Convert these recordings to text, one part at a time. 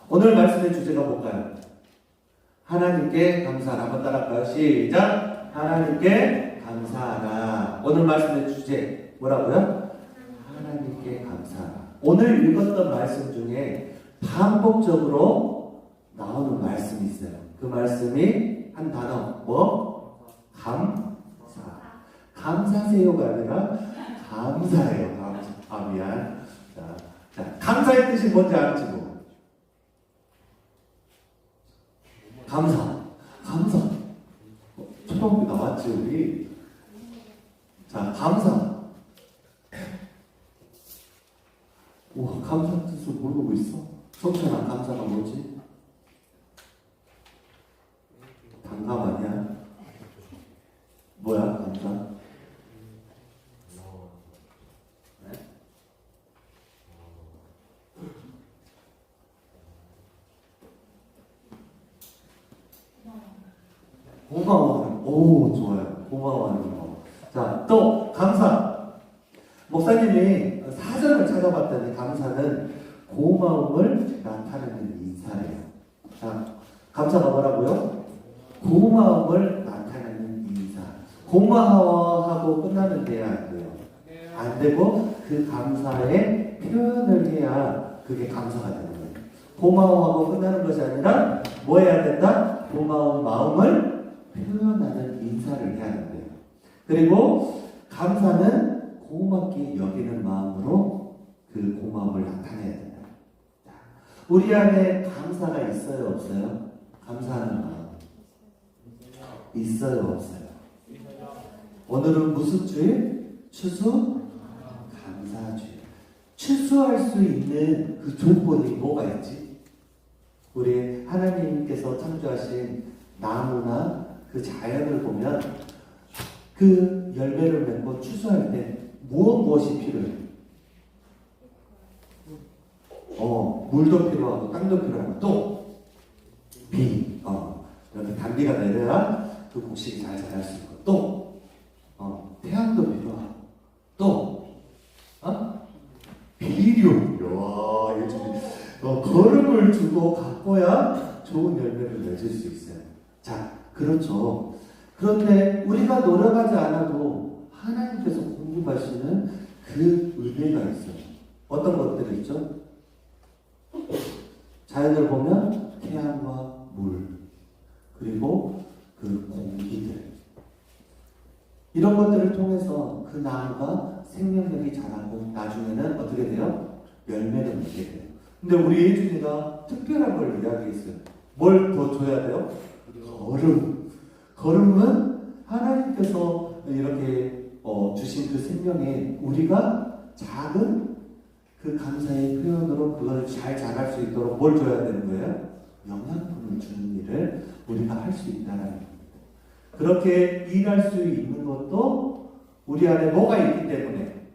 오늘 말씀의 주제가 뭘까요? 하나님께 감사하라. 한번 따라할까요? 시작! 하나님께 감사하라. 오늘 말씀의 주제 뭐라고요? 하나님께 감사하라. 오늘 읽었던 말씀 중에 반복적으로 나오는 말씀이 있어요. 그 말씀이 한 단어 뭐? 감사. 감사세요가 아니라 감사해요. 미안. 자, 감사의 뜻이 뭔지 알지 뭐? 감사. 초등학교 나왔지 우리. 자, 감사. 우와, 감사 뜻을 모르고 있어. 성천아, 감사가 뭐지? 단감 아니야? 뭐야, 감사? 고마워하는, 오, 좋아요. 고마워하는 거. 자, 또, 감사. 목사님이 사전을 찾아봤더니 감사는 고마움을 나타내는 인사예요. 자, 감사가 뭐라고요? 고마움을 나타내는 인사. 고마워하고 끝나는 게 안 돼요. 안 되고 그 감사에 표현을 해야 그게 감사가 되는 거예요. 고마워하고 끝나는 것이 아니라 뭐 해야 된다? 고마운 마음을 표현하는 인사를 해야 된대요. 그리고 감사는 고맙게 여기는 마음으로 그 고마움을 나타내야 된다. 우리 안에 감사가 있어요, 없어요? 감사하는 마음 있어요, 없어요? 오늘은 무슨 주일? 추수 감사주일. 추수할 수 있는 그 조건이 뭐가 있지? 우리 하나님께서 창조하신 나무나 그 자연을 보면 그 열매를 맺고 추수할 때 무엇이 필요해? 물도 필요하고 땅도 필요하고 또 비. 이렇게 단비가 내려야 그 곡식이 잘 자랄 수 있고 또 태양도 필요하고 또 비료. 와, 요즘 거름을 주고 가꿔야 좋은 열매를 맺을 수 있어요. 자, 그렇죠. 그런데 우리가 노력하지 않아도 하나님께서 공급하시는 그 은혜가 있어요. 어떤 것들이 있죠? 자연을 보면 태양과 물, 그리고 그 공기들, 이런 것들을 통해서 그 나무가 생명력이 자라고 나중에는 어떻게 돼요? 열매를 맺게 돼요. 근데 우리 예준이가 특별한 걸 이야기했어요. 뭘 더 줘야 돼요? 거름은 하나님께서 이렇게 주신 그 생명에 우리가 작은 그 감사의 표현으로 그걸 잘 자랄 수 있도록 뭘 줘야 되는 거예요? 영양분을 주는 일을 우리가 할 수 있다는 겁니다. 그렇게 일할 수 있는 것도 우리 안에 뭐가 있기 때문에?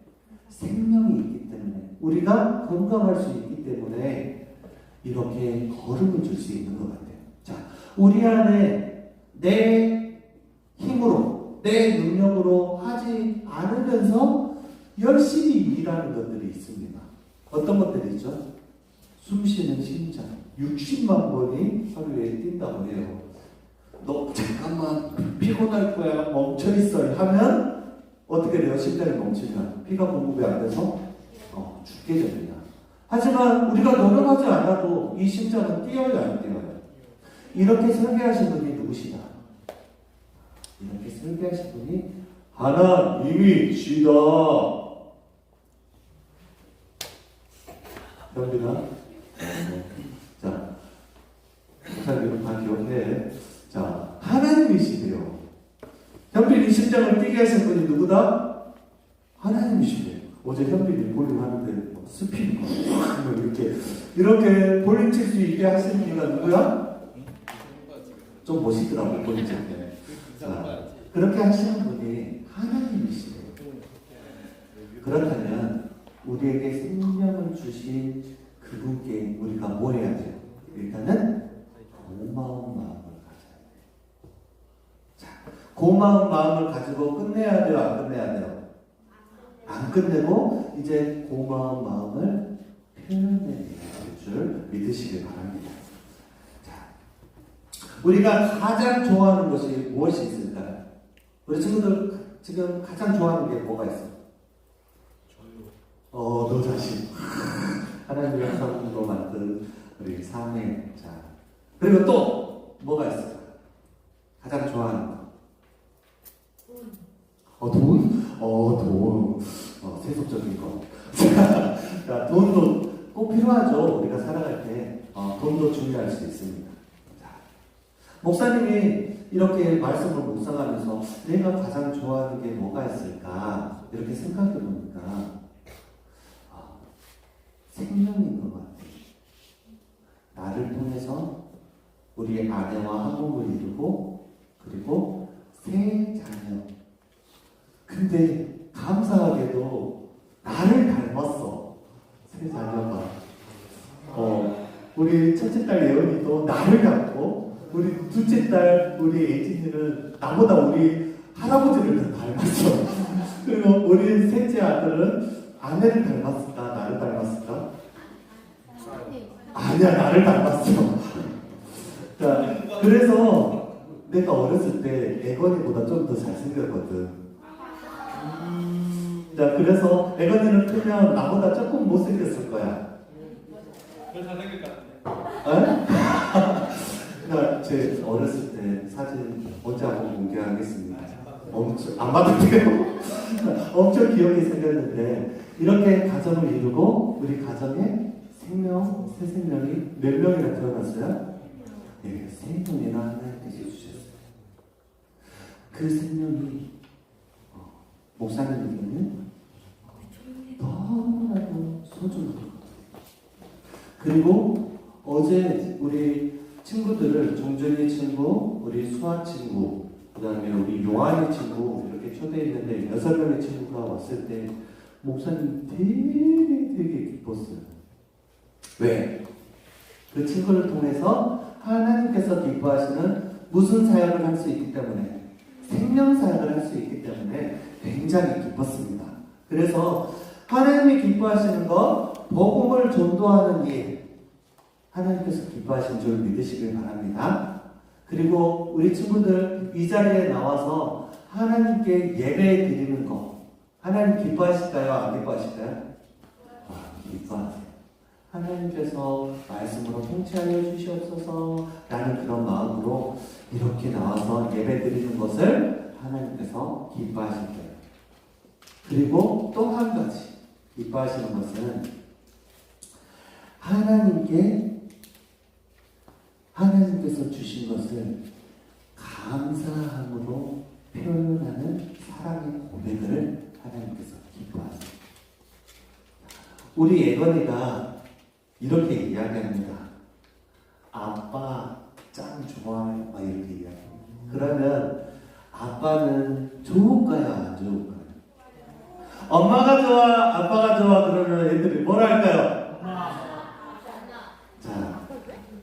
생명이 있기 때문에, 우리가 건강할 수 있기 때문에 이렇게 거름을 줄 수 있는 것 같아요. 자, 우리 안에 내 힘으로, 내 능력으로 하지 않으면서 열심히 일하는 것들이 있습니다. 어떤 것들이 있죠? 숨쉬는 심장. 60만 번이 하루에 뛴다고 해요. 너 잠깐만 피곤할 거야, 멈춰있어 하면 어떻게 돼요? 심장이 멈추면 피가 공급이 안 돼서 죽게 됩니다. 하지만 우리가 노력하지 않아도 이 심장은 뛰어요, 안 뛰어요? 이렇게 설계하신 분이 누구시다? 이렇게 설계하신 분이 하나님이시다. 현빈아, 자, 목사님은 다 기억해. 자, 하나님이시대요. 현빈이 심장을 뛰게 하신 분이 누구다? 하나님이시대요. 어제 현빈이 볼링하는데 스피드 이렇게 볼링 칠 수 있게 하시는 이가 누구야? 좀 멋있더라고, 볼링 칠 때. 자, 그렇게 하시는 분이 하나님이시대요. 그렇다면 우리에게 생명을 주신 그분께 우리가 뭘 해야 돼요? 일단은 고마운 마음을 가져야 돼요. 자, 고마운 마음을 가지고 끝내야 돼요? 안 끝내야 돼요? 안 끝내고 이제 고마운 마음을 표현해야 될 줄 믿습니다. 믿으시길 바랍니다. 자, 우리가 가장 좋아하는 것이 무엇이 있을까요? 우리 친구들 지금 가장 좋아하는 게 뭐가 있어요? 너 자신. 하나님의 형상으로 만든 우리 삶의 자. 그리고 또 뭐가 있을까요? 가장 좋아하는 거. 돈? 돈. 세속적인 거. 자, 돈도 꼭 필요하죠. 우리가 살아갈 때. 돈도 중요할 수 있습니다. 자, 목사님이 이렇게 말씀을 묵상하면서 내가 가장 좋아하는 게 뭐가 있을까? 이렇게 생각해 보니까 생명인 것 같아요. 나를 통해서 우리 아내와 한몸을 이루고 그리고 세 자녀. 근데 감사하게도 나를 닮았어. 세 자녀가. 우리 첫째 딸 예언이도 나를 닮고 우리 둘째 딸 우리 예진이는 나보다 우리 할아버지를 더 닮았어. 그리고 우리 셋째 아들은 아내를 닮았을까? 나를 닮았을까? 아니야, 나를 닮았어. 자, 그래서 내가 어렸을 때 애건이보다 좀 더 잘생겼거든. 자, 그래서 애건이는 크면 나보다 조금 못생겼을 거야. 더 잘생길 것 같은데. 나 제 어렸을 때 사진 언제 한번 공개하겠습니다. 엄청 안 봐도 돼요. 엄청 귀엽게 생겼는데 이렇게 가정을 이루고 우리 가정에 새 생명이 몇 명이나 태어났어요? 네, 3명이나 하나님께서 주셨어요. 그 생명이 목사님에게는 너무나도 소중합니다. 그리고 어제 우리 친구들을 종준이 친구, 우리 수아 친구, 그 다음에 우리 요한이 친구 이렇게 초대했는데 6명의 친구가 왔을 때 목사님 되게 기뻤어요. 왜? 그 친구를 통해서 하나님께서 기뻐하시는 무슨 사역을 할 수 있기 때문에 생명 사역을 할 수 있기 때문에 굉장히 기뻤습니다. 그래서 하나님이 기뻐하시는 것, 복음을 전도하는 일, 하나님께서 기뻐하신 줄 믿으시길 바랍니다. 그리고 우리 친구들 이 자리에 나와서 하나님께 예배 드리는 것, 하나님 기뻐하실까요? 안 기뻐하실까요? 기뻐하세요. 하나님께서 말씀으로 통치하여 주시옵소서 라는 그런 마음으로 이렇게 나와서 예배 드리는 것을 하나님께서 기뻐하실 거예요. 그리고 또 한 가지 기뻐하시는 것은 하나님께서 주신 것을 감사함으로 표현하는 사랑의 고백을 하나님께서 기뻐하세요. 우리 예건이가 이렇게 이야기합니다. 아빠 짱 좋아해. 막 이렇게 이야기합니다. 그러면 아빠는 좋을까요? 안 좋을까요? 엄마가 좋아, 아빠가 좋아 그러면 애들이 뭐라 할까요? 자,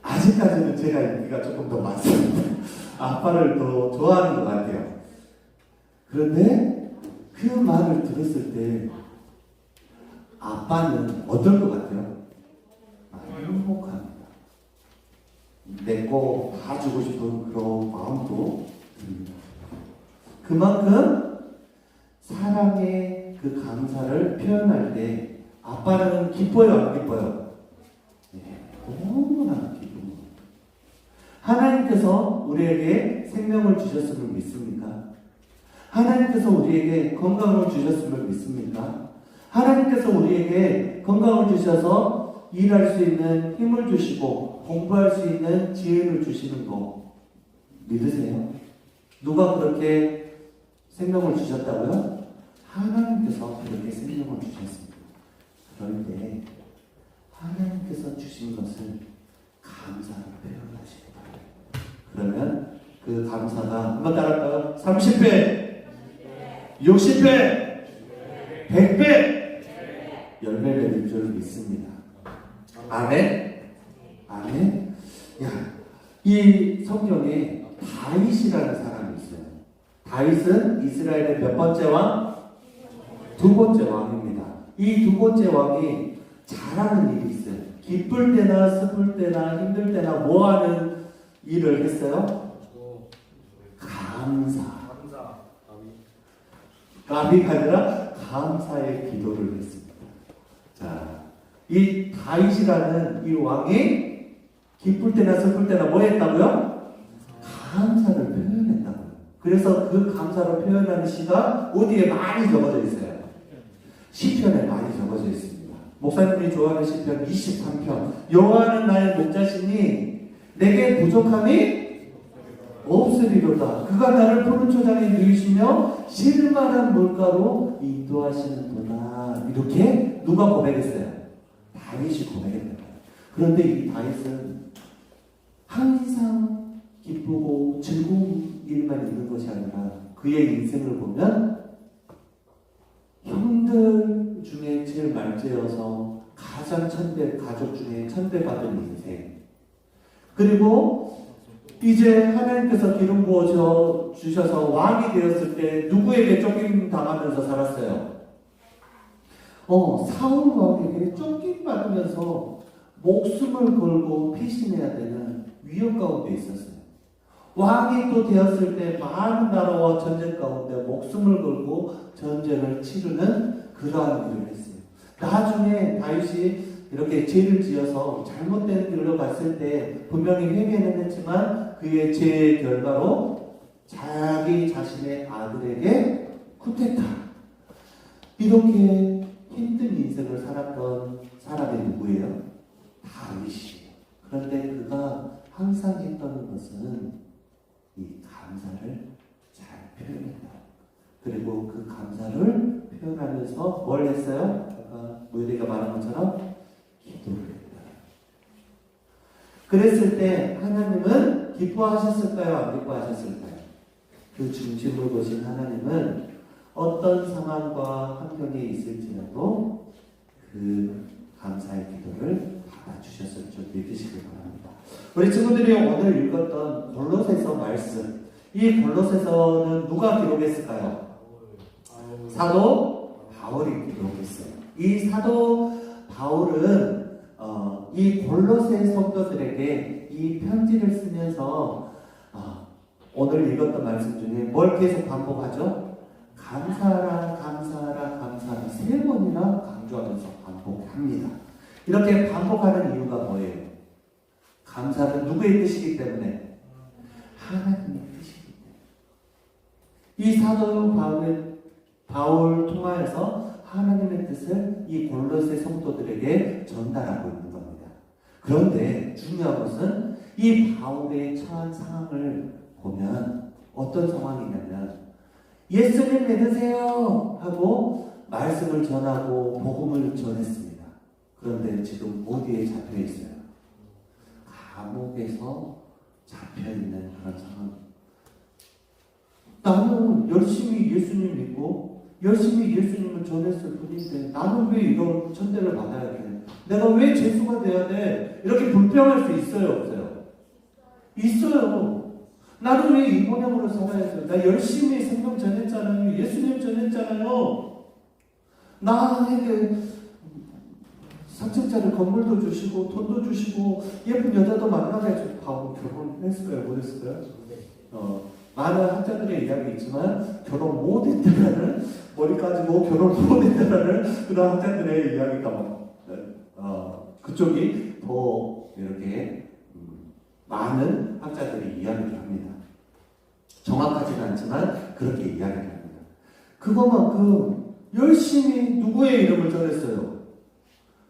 아직까지는 제가 인기가 조금 더 많습니다. 아빠를 더 좋아하는 것 같아요. 그런데 그 말을 들었을 때 아빠는 어떨 것 같아요? 행복합니다. 내 거 다 주고 싶은 그런 마음도 듭니다. 그만큼 사랑의 그 감사를 표현할 때 아빠는 기뻐요, 안 기뻐요? 네, 너무나 기쁩니다. 하나님께서 우리에게 생명을 주셨음을 믿습니까? 하나님께서 우리에게 건강을 주셨음을 믿습니까? 하나님께서 우리에게 건강을 주셔서 일할 수 있는 힘을 주시고 공부할 수 있는 지혜를 주시는 거 믿으세요? 누가 그렇게 생명을 주셨다고요? 하나님께서 그렇게 생명을 주셨습니다. 그럴 때 하나님께서 주신 것을 감사로 표현하시기 바랍니다. 그러면 그 감사가 한번 따라할까요? 30배, 60배, 100배 열매 맺을 줄 믿습니다. 아멘? 아멘? 야, 이 성경에 다윗이라는 사람이 있어요. 다윗은 이스라엘의 몇 번째 왕? 두 번째 왕입니다. 이 두 번째 왕이 잘하는 일이 있어요. 기쁠 때나 슬플 때나 힘들 때나 뭐 하는 일을 했어요? 감사. 감이가 아니라 감사의 기도를 했습니다. 자, 이 다윗이라는 이 왕이 기쁠 때나 슬플 때나 뭐 했다고요? 감사를 표현했다고요. 그래서 그 감사를 표현하는 시가 어디에 많이 적어져 있어요? 시편에 많이 적어져 있습니다. 목사님이 좋아하는 시편 23편. 여호와는 나의 목자시니 내게 부족함이 없으리로다. 그가 나를 푸른 초장에 누이시며 실만한 물가로 인도하시는도다. 이렇게 누가 고백했어요? 다윗이 고백했다. 그런데 이 다윗은 항상 기쁘고 즐거운 일만 있는 것이 아니라 그의 인생을 보면 형들 중에 제일 말째여서 가장 가족 중에 천대받은 인생. 그리고 이제 하나님께서 기름 부어 주셔서 왕이 되었을 때 누구에게 쫓김 당하면서 살았어요? 사울 왕에게 쫓김 받으면서 목숨을 걸고 피신해야 되는 위험 가운데 있었어요. 왕이 또 되었을 때 많은 나라와 전쟁 가운데 목숨을 걸고 전쟁을 치르는 그러한 일을 했어요. 나중에 다윗이 이렇게 죄를 지어서 잘못된 길로 갔을 때 분명히 회개는 했지만 그의 죄의 결과로 자기 자신의 아들에게 쿠데타. 이렇게 힘든 인생을 살았던 사람이 누구예요? 다윗이에요. 그런데 그가 항상 했던 것은 이 감사를 잘 표현했다. 그리고 그 감사를 표현하면서 뭘 했어요? 아까 모이리가 말한 것처럼 기도를 했다. 그랬을 때 하나님은 기뻐하셨을까요? 안 기뻐하셨을까요? 그 중심을 보신 하나님은 어떤 상황과 환경에 있을지라도 그 감사의 기도를 받아주셨을 줄 믿으시길 바랍니다. 우리 친구들이 오늘 읽었던 골로새서 말씀, 이 골로새서는 누가 기록했을까요? 사도 바울이 기록했어요. 이 사도 바울은 이 골로새 성도들에게 이 편지를 쓰면서 오늘 읽었던 말씀 중에 뭘 계속 반복하죠? 감사하라, 감사하라, 감사하라 세 번이나 강조하면서 반복합니다. 이렇게 반복하는 이유가 뭐예요? 감사는 누구의 뜻이기 때문에? 하나님의 뜻이기 때문에. 이 사도 바울 통하여서 하나님의 뜻을 이 골로새 성도들에게 전달하고 있는 겁니다. 그런데 중요한 것은 이 바울의 처한 상황을 보면 어떤 상황이냐면 예수님 믿으세요 하고 말씀을 전하고 복음을 전했습니다. 그런데 지금 어디에 잡혀 있어요? 감옥에서 잡혀 있는 그런 상황. 나는 열심히 예수님 믿고 열심히 예수님을 전했을 뿐인데 나는 왜 이런 천대를 받아야 돼? 내가 왜 죄수가 돼야 돼? 이렇게 불평할 수 있어요, 없어요? 있어요. 나는 왜 이 모양으로 살아야 돼? 나 열심히 생명 전했잖아요. 예수님 전했잖아요. 나에게 사층짜리 건물도 주시고 돈도 주시고 예쁜 여자도 만나게 해주고 바로 결혼했어요? 못했어요? 많은 학자들의 이야기 있지만 결혼 못했다라는 머리까지 결혼 못했다라는 그런 학자들의 이야기가 그쪽이 더 이렇게 많은 학자들이 이야기를 합니다. 정확하지는 않지만 그렇게 이야기를 합니다. 그것만큼 열심히 누구의 이름을 전했어요?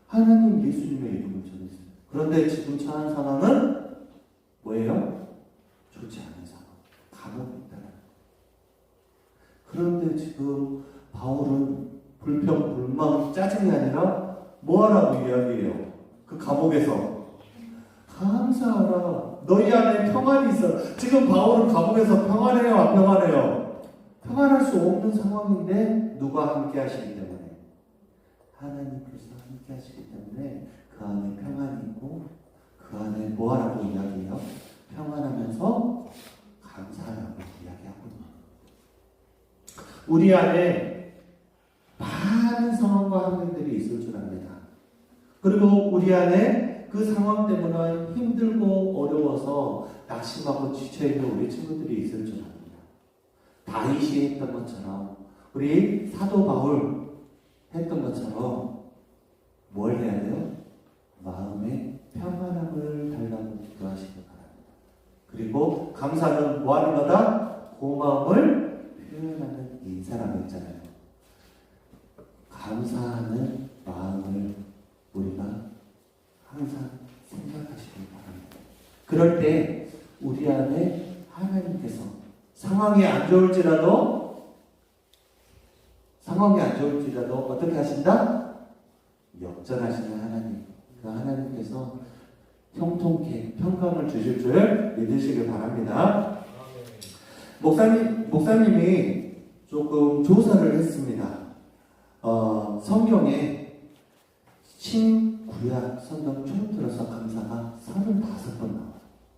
하나님 예수님의 이름을 전했어요. 그런데 지금 처한 상황은 뭐예요? 좋지 않은 상황. 감옥에 있다. 그런데 지금 바울은 불평, 불만, 짜증이 아니라 뭐하라고 이야기해요? 그 감옥에서 감사하라. 너희 안에 평안이 있어. 지금 바울은 감옥에서 평안해요? 안 평안해요? 평안할 수 없는 상황인데 누가 함께 하시기 때문에? 하나님께서 함께 하시기 때문에 그 안에 평안이 있고 그 안에 뭐하라고 이야기해요? 평안하면서 감사하라고 이야기하고 있는 거예요. 우리 안에 많은 상황과 환경들이 있을 줄 압니다. 그리고 우리 안에 그 상황 때문에 힘들고 어려워서 낙심하고 지쳐있는 우리 친구들이 있을 줄 압니다. 다윗이 했던 것처럼, 우리 사도 바울 했던 것처럼 뭘 해야 돼요? 마음의 평안함을 달라고 기도하시기 바랍니다. 그리고 감사는 뭐 하는 거다? 고마움을 표현하는 인사라고 했잖아요. 감사하는 마음을 우리가 항상 생각하시기 바랍니다. 그럴 때 우리 안에 하나님께서 상황이 안 좋을지라도 어떻게 하신다? 역전하시는 하나님. 그 하나님께서 형통케 평강을 주실 줄 믿으시길 바랍니다. 목사님이 조금 조사를 했습니다. 성경에 신구약 성경 통틀어서 감사가 35번 나와요.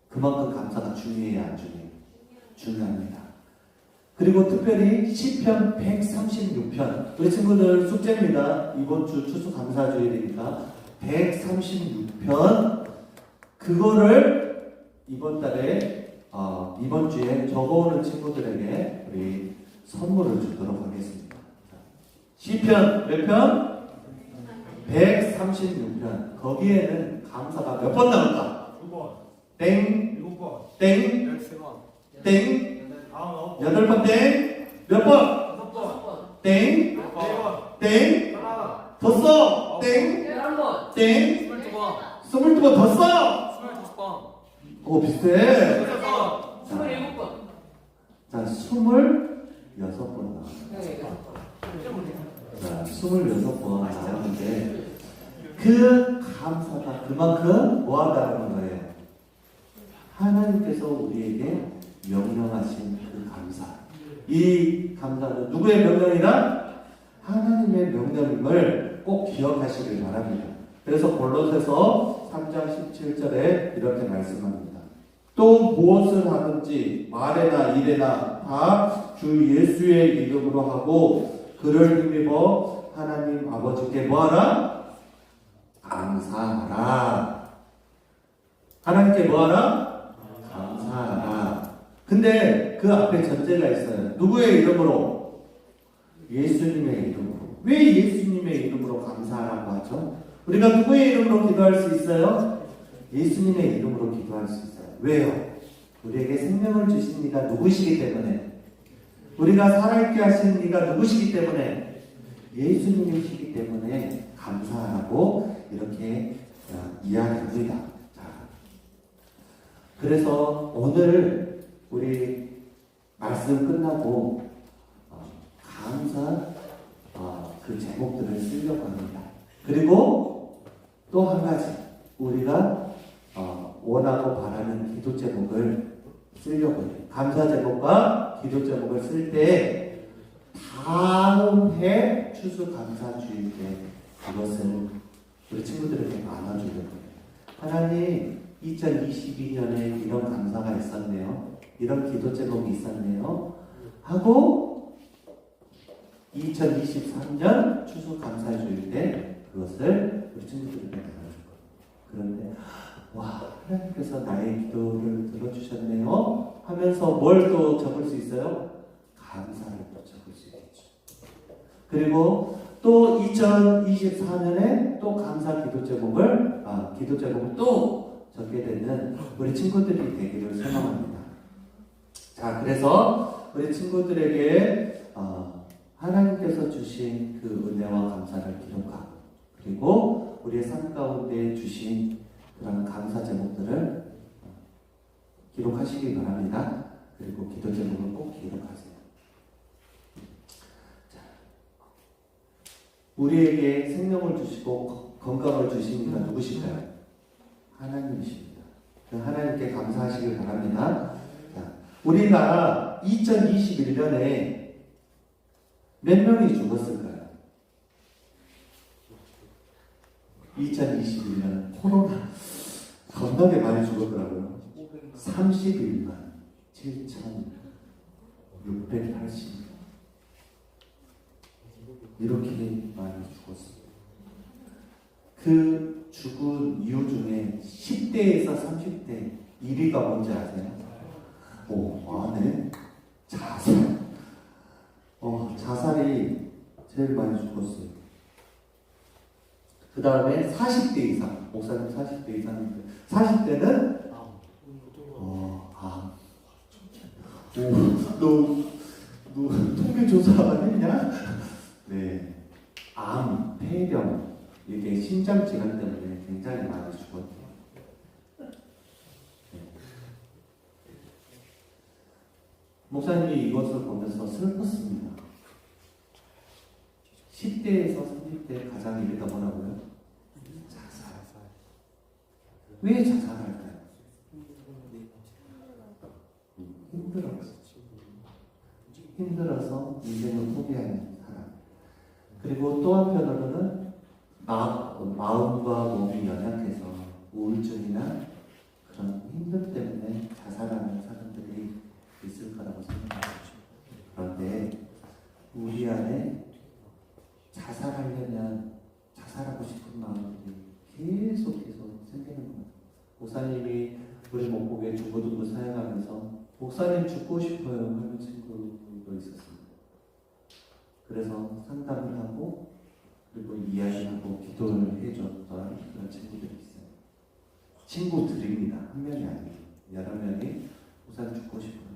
그만큼 감사가 중요해요, 안 중요해요? 중요합니다. 그리고 특별히 시편 136편, 우리 친구들 숙제입니다. 이번 주 추수감사주일이니까 136편 그거를 이번 달에 이번 주에 적어오는 친구들에게 우리 선물을 주도록 하겠습니다. 시편 몇 편? 136편. 거기에는 감사가 몇 번 나올까? 2번, 땡, 7번, 땡, 13번, 땡, 9번, 8번 땡, 몇 번? 6번, 땡, 4번, 땡, 하나, 더 써, 땡, 11번, 땡, 22번, 22번 더 써. 22번, 오, 비슷해. 26번, 27번. 자, 26번 나와요. 자, 26번 나왔는데 그 감사가 그만큼 뭐하다는 거예요? 하나님께서 우리에게 명령하신 그 감사. 이 감사는 누구의 명령이다? 하나님의 명령임을 꼭 기억하시길 바랍니다. 그래서 골로새서 3장 17절에 이렇게 말씀합니다. 또 무엇을 하든지 말에나 일에나 다 주 예수의 이름으로 하고 그를 힘입어 하나님 아버지께 뭐하라? 감사하라. 하나님께 뭐하라? 감사하라. 근데 그 앞에 전제가 있어요. 누구의 이름으로? 예수님의 이름으로. 왜 예수님의 이름으로 감사하라고 하죠? 우리가 누구의 이름으로 기도할 수 있어요? 예수님의 이름으로 기도할 수 있어요. 왜요? 우리에게 생명을 주신 이가 누구시기 때문에, 우리가 살아있게 하신 이가 누구시기 때문에, 예수님이시기 때문에 감사하라고 이렇게 이야기합니다. 자, 그래서 오늘 우리 말씀 끝나고 감사 그 제목들을 쓰려고 합니다. 그리고 또 한 가지 우리가 원하고 바라는 기도 제목을 쓰려고 해요. 감사 제목과 기도 제목을 쓸 때 다음 해 추수감사주일 때 그것을 우리 친구들에게 나눠주려고 해요. 하나님 2022년에 이런 감사가 있었네요. 이런 기도 제목이 있었네요. 하고 2023년 추수감사주일 때 그것을 우리 친구들에게 나눠줄 거예요. 그런데 와, 하나님께서 나의 기도를 들어주셨네요 하면서 뭘 또 적을 수 있어요? 감사를 또 적을 수 있겠죠. 그리고 또 2024년에 또 감사 기도 제목을 또 적게 되는 우리 친구들이 되기를 소망합니다. 자, 그래서 우리 친구들에게 하나님께서 주신 그 은혜와 감사를 기록하고, 그리고 우리의 삶 가운데 주신 그런 감사 제목들을 기록하시기 바랍니다. 그리고 기도 제목을 꼭 기록하세요. 자, 우리에게 생명을 주시고 건강을 주신 이가 누구실까요? 하나님이십니다. 그 하나님께 감사하시길 바랍니다. 자, 우리나라 2021년에 몇 명이 죽었을까요? 2021년 코로나 겁나게 많이 죽었더라고요. 31만 7,680 이렇게 많이 죽었어요. 그 죽은 이유 중에 10대에서 30대 1위가 뭔지 아세요? 네. 자살. 자살이 제일 많이 죽었어요. 그 다음에 40대 이상, 목사님 40대 이상인데, 40대는 너 통계 조사했냐? 네, 암, 폐렴, 이게 심장 질환 때문에 굉장히 많이 죽었대요. 네. 목사님이 이것을 보면서 슬펐습니다. 10대에서 30대 가장 이르다 뭐라고요? 자살. 왜 자살할까요? 힘들어서 인생을 포기하는 사람. 그리고 또 한편으로는 마음과 몸이 연약해서 우울증이나 그런 힘듦 때문에 자살하는 사람들이 있을 거라고 생각합니다. 그런데 우리 안에 자살하려면 자살하고 싶은 마음들이 계속 생기는 거예요. 목사님이 우리 목복에 중고등부 사역하면서 목사님 죽고 싶어요 하는 친구도 있었습니다. 그래서 상담을 하고 그리고 이야기하고 기도를 해줬던 그런 친구들이 있어요. 친구들입니다. 한 명이 아니에요. 여러 명이 목사님 죽고 싶어요.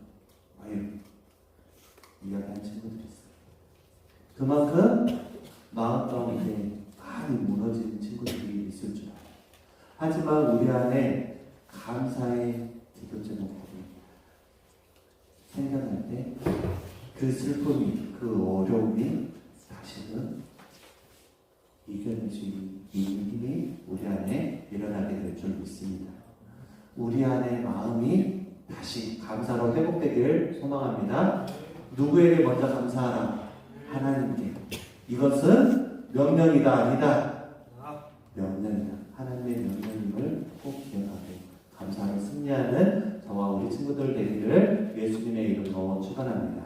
이야기한 친구들이 있어요. 그만큼 마음 가운데 많이 무너진 친구들이 있을 줄 알아요. 하지만 우리 안에 감사의 기도제 목표가 생겨날 때 그 슬픔이, 그 어려움이 다시는 이겨낼 수 있는 힘이 우리 안에 일어나게 될 줄 믿습니다. 우리 안에 마음이 다시 감사로 회복되길 소망합니다. 누구에게 먼저 감사하라? 하나님께. 이것은 명령이다 아니다? 명령이다. 하나님의 명령임을 꼭 기억하고 감사로 승리하는 저와 우리 친구들 되기를 예수님의 이름으로 축원합니다.